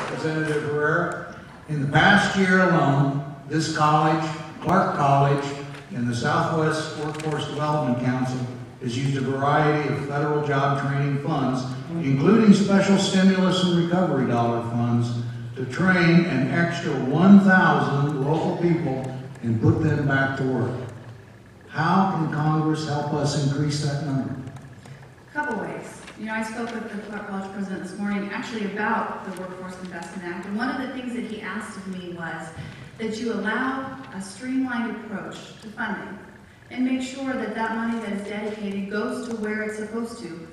Representative Herrera. In the past year alone, this college, Clark College, and the Southwest Workforce Development Council has used a variety of federal job training funds, including special stimulus and recovery dollar funds, to train an extra 1,000 local people and put them back to work. How can Congress help us increase that number? A couple ways. You know, I spoke with the Clark College president this morning actually about the Workforce Investment Act, and one of the things that he asked of me was that you allow a streamlined approach to funding and make sure that that money that is dedicated goes to where it's supposed to,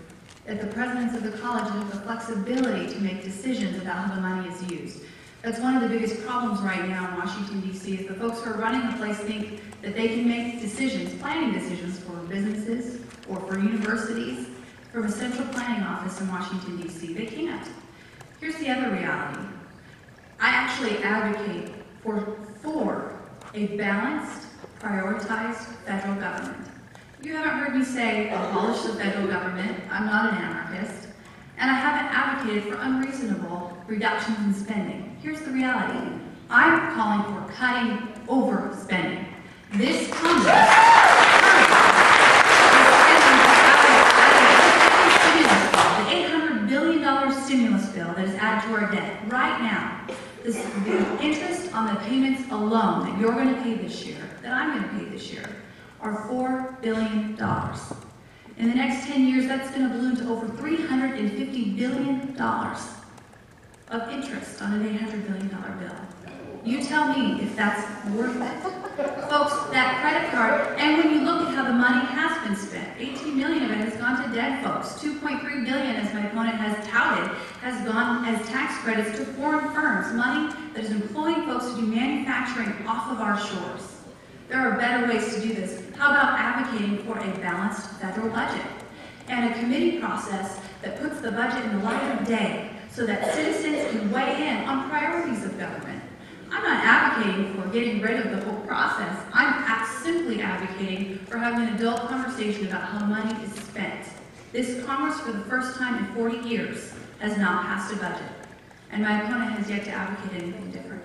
that the presidents of the college have the flexibility to make decisions about how the money is used. That's one of the biggest problems right now in Washington, D.C. is the folks who are running the place think that they can make decisions, planning decisions for businesses or for universities from a central planning office in Washington, D.C. They can't. Here's the other reality. I actually advocate for a balanced, prioritized federal government. You haven't heard me say abolish the federal government. I'm not an anarchist. And I haven't advocated for unreasonable reductions in spending. Here's the reality. I'm calling for cutting overspending. This Congress the $800 billion stimulus bill that is added to our debt right now. The interest on the payments alone that you're going to pay this year, that I'm going to pay this year, are $4 billion. In the next 10 years, that's going to balloon to over $350 billion of interest on an $800 billion bill. You tell me if that's worth it. Folks, that credit card, and when you look at how the money has been spent, $18 million of it has gone to dead folks. $2.3 billion, as my opponent has touted, has gone as tax credits to foreign firms, money that is employing folks to do manufacturing off of our shores. There are better ways to do this. How about advocating for a balanced federal budget and a committee process that puts the budget in the light of day so that citizens can weigh in on priorities of government? I'm not advocating for getting rid of the whole process. I'm simply advocating for having an adult conversation about how money is spent. This Congress, for the first time in 40 years, has not passed a budget, and my opponent has yet to advocate anything different.